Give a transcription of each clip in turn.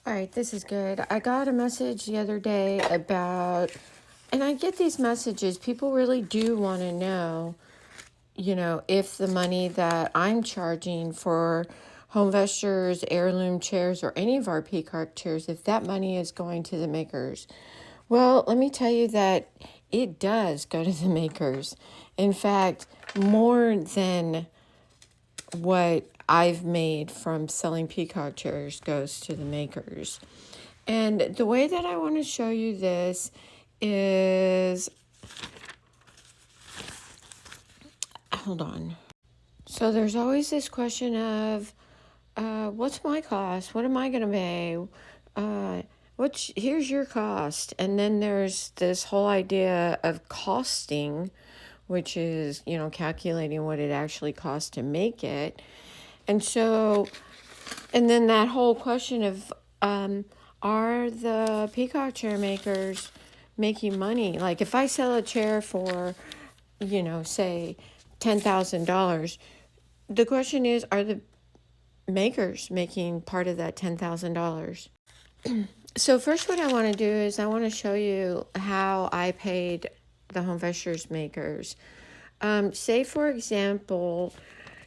All right, this is good. I got a message the other day about, and I get these messages. People really do want to know, if the money that I'm charging for home vestures, heirloom chairs, or any of our Peacock chairs, if that money is going to the makers. Well, let me tell you that it does go to the makers. In fact, more than what I've made from selling Peacock chairs goes to the makers. And the way that I want to show you this is, hold on. So there's always this question of, what's my cost? What am I going to pay? Here's your cost. And then there's this whole idea of costing, which is, calculating what it actually costs to make it. And then that whole question of, are the Peacock chair makers making money? Like if I sell a chair for, say $10,000, the question is, are the makers making part of that $10,000? So first what I want to do is I want to show you how I paid the home vestures makers. Say, for example,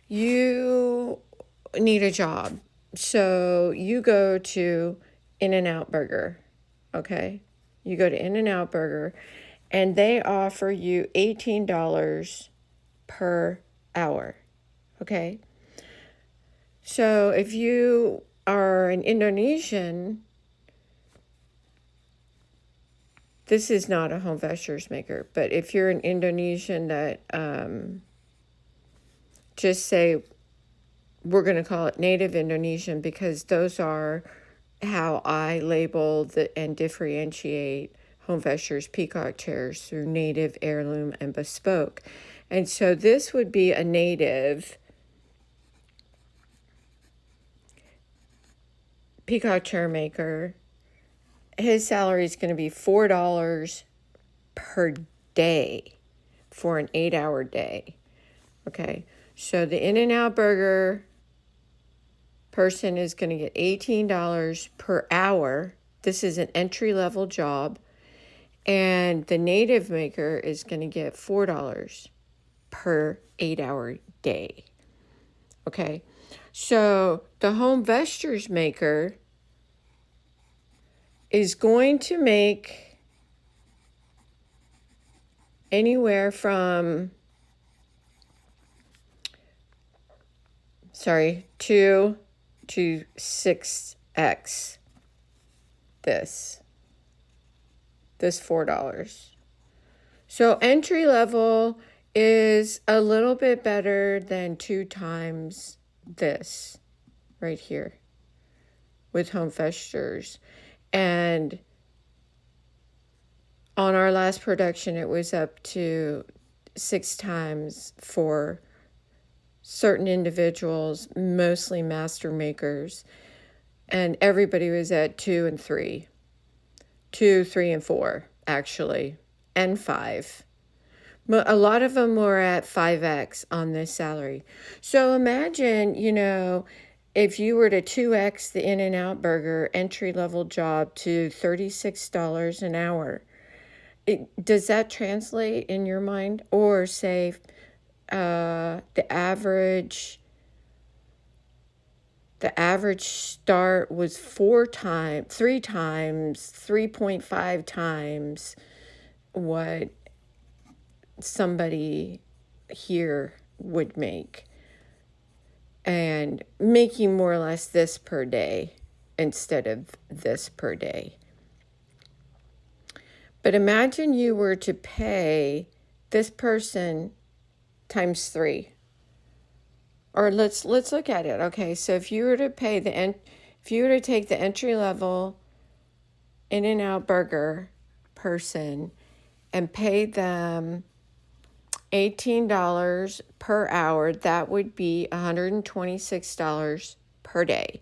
you need a job. So you go to In-N-Out Burger, okay? You go to In-N-Out Burger, and they offer you $18 per hour, okay? So if you are an Indonesian, this is not a home vestures maker, but if you're an Indonesian that, just say, we're going to call it native Indonesian because those are how I label and differentiate home vestures Peacock chairs through native, heirloom, and bespoke. And so this would be a native Peacock chair maker. His salary is going to be $4 per day for an 8-hour day. Okay, so the In-N-Out Burger person is going to get $18 per hour. This is an entry-level job. And the native maker is going to get $4 per 8-hour day. Okay, so the home vestures maker is going to make anywhere from 2 to 6x this $4. So entry level is a little bit better than 2 times this right here with home vestures. And on our last production, it was up to 6 times for certain individuals, mostly master makers. And everybody was at 2 and 3. 2, 3, and 4, actually, and 5. A lot of them were at 5x on this salary. So imagine, if you were to 2x the In-N-Out Burger entry-level job to $36 an hour, does that translate in your mind? Or say the average start was 3.5 times what somebody here would make, and making more or less this per day instead of this per day. But imagine you were to pay this person times 3. Or let's look at it. Okay, so if you were to take the entry level In-N-Out Burger person and pay them $18 per hour, that would be $126 per day.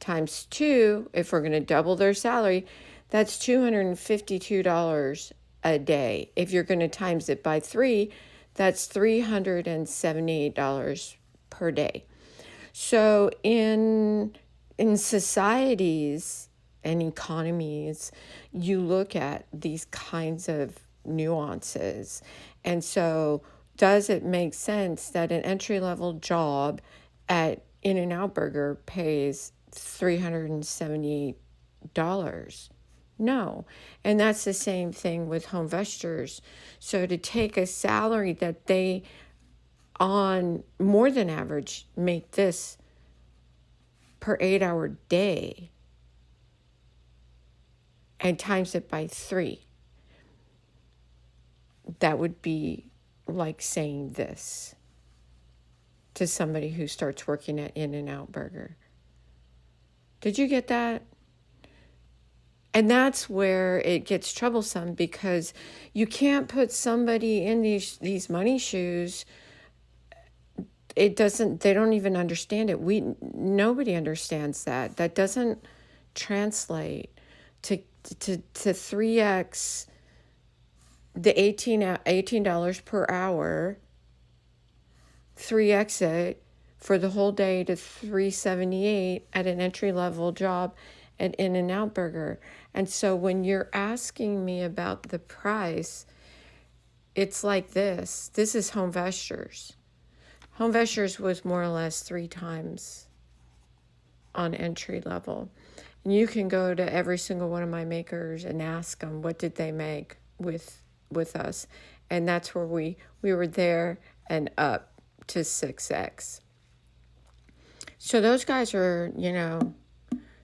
Times 2, if we're going to double their salary, that's $252 a day. If you're going to times it by 3, that's $378 per day. So in societies, and economies, you look at these kinds of nuances. And so, does it make sense that an entry-level job at In-N-Out Burger pays $378? No. And that's the same thing with home investors. So to take a salary that they, on more than average, make this per 8-hour day and times it by 3, that would be like saying this to somebody who starts working at In-N-Out Burger. Did you get that? And that's where it gets troublesome, because you can't put somebody in these money shoes. They don't even understand it. Nobody understands that. That doesn't translate to 3x the $18 per hour, 3x it for the whole day to $378 at an entry-level job at In-N-Out Burger. And so when you're asking me about the price, it's like this. This is Home Vestures. Home Vestures was more or less 3 times on entry level. And you can go to every single one of my makers and ask them what did they make with us. And that's where we were there and up to 6x. So those guys are,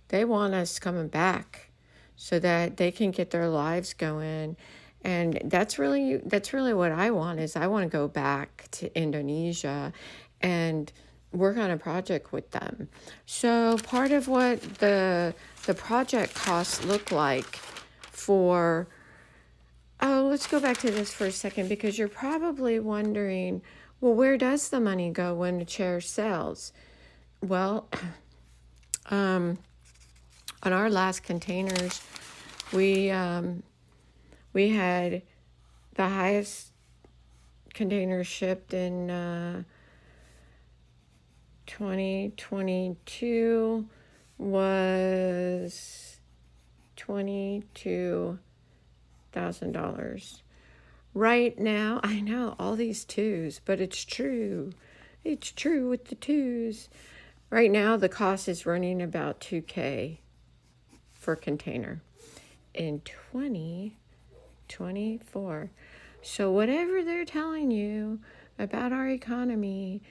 they want us coming back so that they can get their lives going. And that's really what I want. Is I want to go back to Indonesia and work on a project with them. So part of what the project costs look like for, let's go back to this for a second, because you're probably wondering, well, where does the money go when a chair sells? Well, on our last containers, we had the highest containers shipped in 2022 was $22,000. Right now, I know all these twos, but it's true. It's true with the twos. Right now, the cost is running about $2,000 for a container in 2024. So whatever they're telling you about our economy,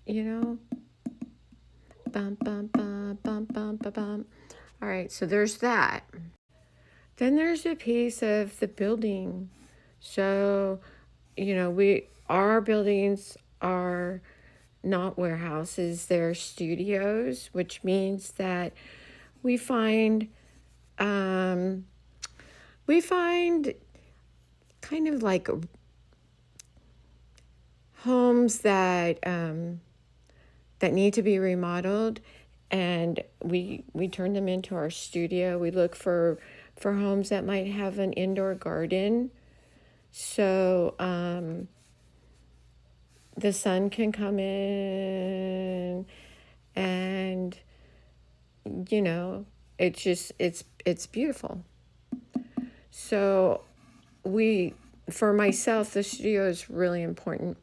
bum, bum, bum, bum, bum, bum, bum. All right, so there's that. Then there's a piece of the building. So, our buildings are not warehouses, they're studios, which means that we find kind of like homes that need to be remodeled, and we turn them into our studio. We look for homes that might have an indoor garden, so the sun can come in, and it's beautiful. So for myself, the studio is really important,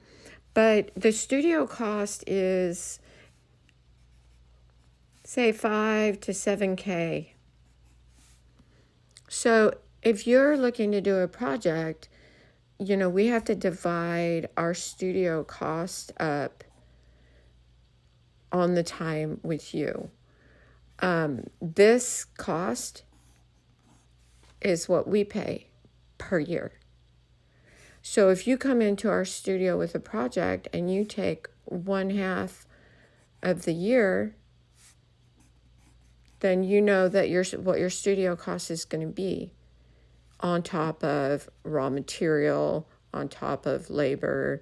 but the studio cost is, say, $5,000 to $7,000. So if you're looking to do a project, we have to divide our studio cost up on the time with you. This cost is what we pay per year. So if you come into our studio with a project and you take 1/2 of the year, then you know that what your studio cost is going to be, on top of raw material, on top of labor,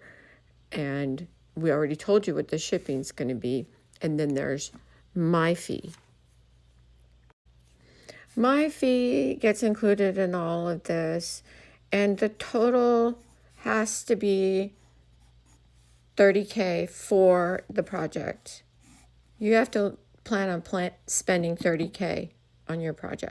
and we already told you what the shipping's going to be. And then there's my fee. My fee gets included in all of this, and the total has to be $30,000 for the project. You have to plan on spending $30,000 on your project.